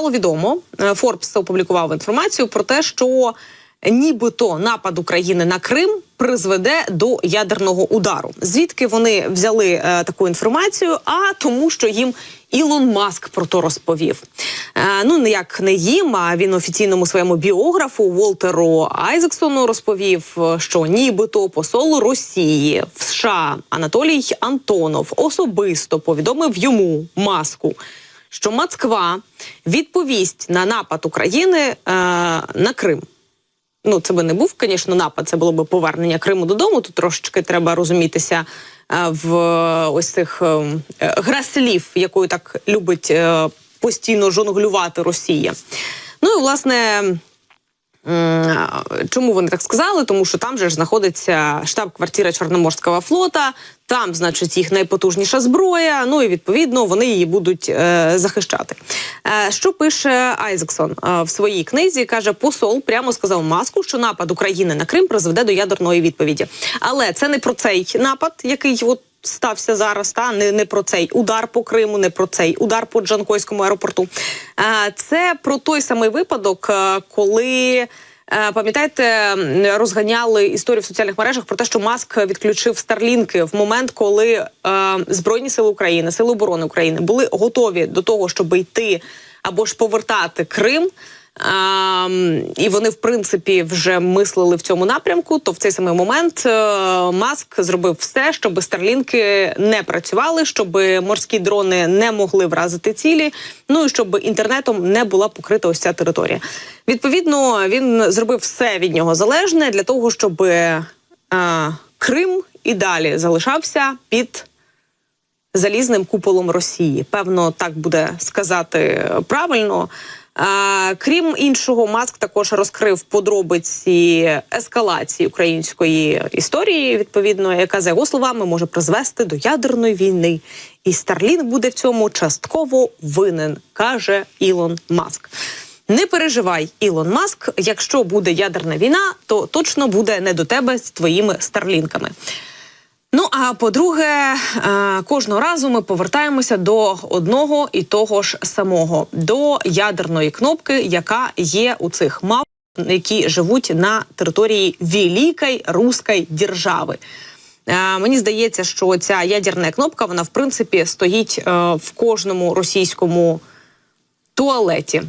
стало відомо, Forbes опублікував інформацію про те, що нібито напад України на Крим призведе до ядерного удару. Звідки вони взяли таку інформацію? А тому, що їм Ілон Маск про то розповів. Ну, ніяк не їм, а він офіційному своєму біографу Волтеру Айзексону розповів, що нібито посол Росії в США Анатолій Антонов особисто повідомив йому, Маску, що Москва відповість на напад України на Крим. Ну, це би не був, звісно, напад, це було б повернення Криму додому. Тут трошечки треба розумітися в ось цих гра слів, якою так любить постійно жонглювати Росія. Ну і, власне, чому вони так сказали? Тому що там же ж знаходиться штаб-квартира Чорноморського флота, там, значить, їх найпотужніша зброя, ну і, відповідно, вони її будуть захищати. Що пише Айзексон в своїй книзі? Каже, посол прямо сказав Маску, що напад України на Крим призведе до ядерної відповіді. Але це не про цей напад, який от стався зараз, не про цей удар по Криму, не про цей удар по Джанкойському аеропорту. Це про той самий випадок, коли, пам'ятаєте, розганяли історію в соціальних мережах про те, що Маск відключив Старлінки в момент, коли Збройні сили України, Сили оборони України були готові до того, щоб йти або ж повертати Крим. І вони, в принципі, вже мислили в цьому напрямку, то в цей самий момент Маск зробив все, щоб Старлінки не працювали, щоб морські дрони не могли вразити цілі, ну і щоб інтернетом не була покрита ось ця територія. Відповідно, він зробив все від нього залежне для того, щоб Крим і далі залишався під залізним куполом Росії. Певно, так буде сказати правильно. Крім іншого, Маск також розкрив подробиці ескалації української історії, відповідно, яка, за його словами, може призвести до ядерної війни. І Старлінк буде в цьому частково винен, каже Ілон Маск. Не переживай, Ілон Маск, якщо буде ядерна війна, то точно буде не до тебе з твоїми Старлінками. Ну, а по-друге, кожного разу ми повертаємося до одного і того ж самого, до ядерної кнопки, яка є у цих мав, які живуть на території Великої Руської держави. Мені здається, що ця ядерна кнопка, вона, в принципі, стоїть в кожному російському туалеті.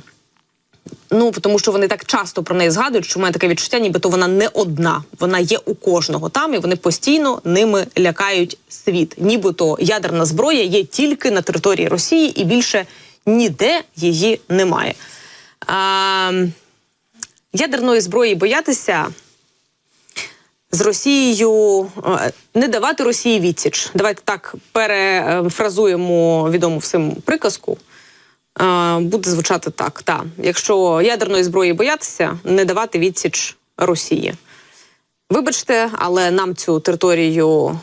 Ну, тому що вони так часто про неї згадують, що в мене таке відчуття, нібито вона не одна. Вона є у кожного там, і вони постійно ними лякають світ. Нібито ядерна зброя є тільки на території Росії і більше ніде її немає. Ядерної зброї боятися, з Росією, не давати Росії відсіч. Давайте так перефразуємо відому всім приказку. Буде звучати так, та. Якщо ядерної зброї боятися, не давати відсіч Росії. Вибачте, але нам цю територію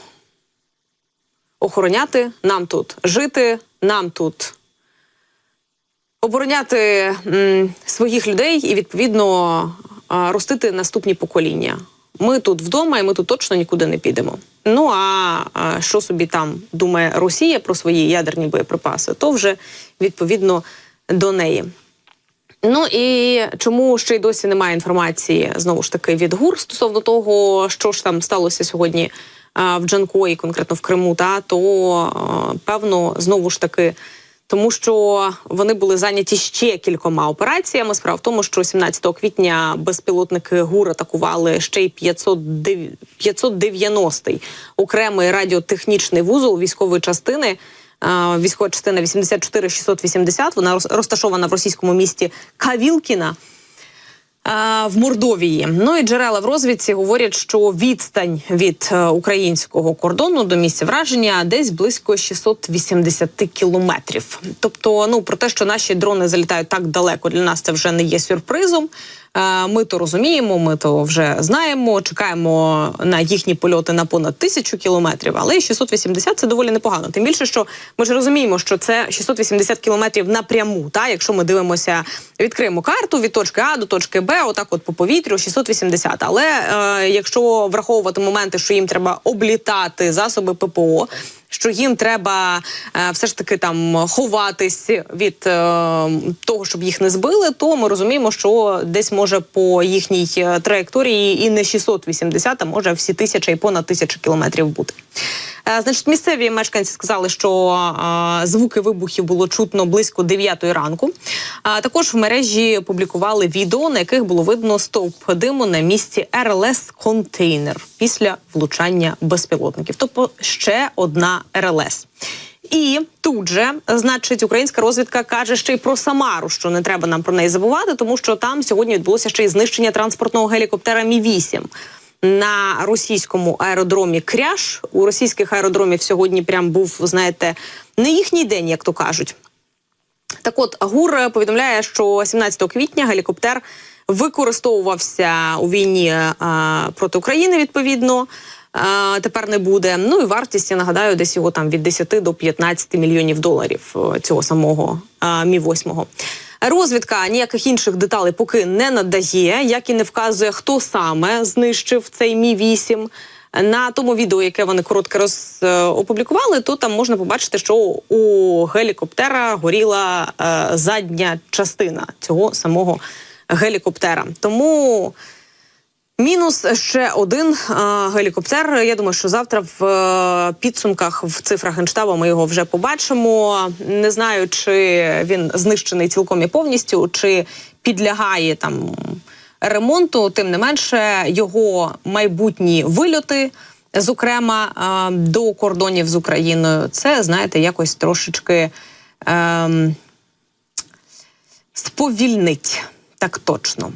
охороняти, нам тут жити, нам тут обороняти своїх людей і, відповідно, ростити наступні покоління. Ми тут вдома і ми тут точно нікуди не підемо. Ну, а що собі там думає Росія про свої ядерні боєприпаси, то вже, відповідно, до неї. Ну і чому ще й досі немає інформації, знову ж таки, від ГУР стосовно того, що ж там сталося сьогодні в Джанкої, конкретно в Криму, то, певно, знову ж таки, тому що вони були зайняті ще кількома операціями. Справа в тому, що 17 квітня безпілотники ГУР атакували ще й 590-й окремий радіотехнічний вузол військової частини. Військова частина 84-680, вона розташована в російському місті Кавілкіна в Мордовії. Ну і джерела в розвідці говорять, що відстань від українського кордону до місця враження десь близько 680 кілометрів. Тобто, ну, про те, що наші дрони залітають так далеко, для нас це вже не є сюрпризом. Ми то розуміємо, ми то вже знаємо, чекаємо на їхні польоти на понад 1000 кілометрів, але 680 – це доволі непогано. Тим більше, що ми ж розуміємо, що це 680 кілометрів напряму, якщо ми дивимося, відкриємо карту від точки А до точки Б, РСЗБ, отак от по повітрю 680. Але якщо враховувати моменти, що їм треба облітати засоби ППО, що їм треба все ж таки там ховатись від того, щоб їх не збили, то ми розуміємо, що десь може по їхній траєкторії і не 680, а може всі 1000 і понад 1000 кілометрів бути. Значить, місцеві мешканці сказали, що звуки вибухів було чутно близько 9 ранку. Також в мережі публікували відео, на яких було видно стовп диму на місці РЛС-контейнер після влучання безпілотників. Тобто ще одна РЛС. І тут же, значить, українська розвідка каже ще й про Самару, що не треба нам про неї забувати, тому що там сьогодні відбулося ще й знищення транспортного гелікоптера Мі-8. На російському аеродромі Кряж. У російських аеродромів сьогодні прям був, знаєте, не їхній день, як то кажуть. Так от, ГУР повідомляє, що 17 квітня гелікоптер використовувався у війні проти України, відповідно. Тепер не буде. Ну і вартість, я нагадаю, десь його там від 10 до 15 мільйонів доларів цього самого Мі-8. Розвідка ніяких інших деталей поки не надає, як і не вказує, хто саме знищив цей Мі-8. На тому відео, яке вони коротко опублікували, то там можна побачити, що у гелікоптера горіла задня частина цього самого гелікоптера. Тому мінус ще один гелікоптер. Я думаю, що завтра в підсумках, в цифрах Генштабу ми його вже побачимо. Не знаю, чи він знищений цілком і повністю, чи підлягає там ремонту. Тим не менше, його майбутні вильоти, зокрема, до кордонів з Україною, це, знаєте, якось трошечки сповільнить. Так точно.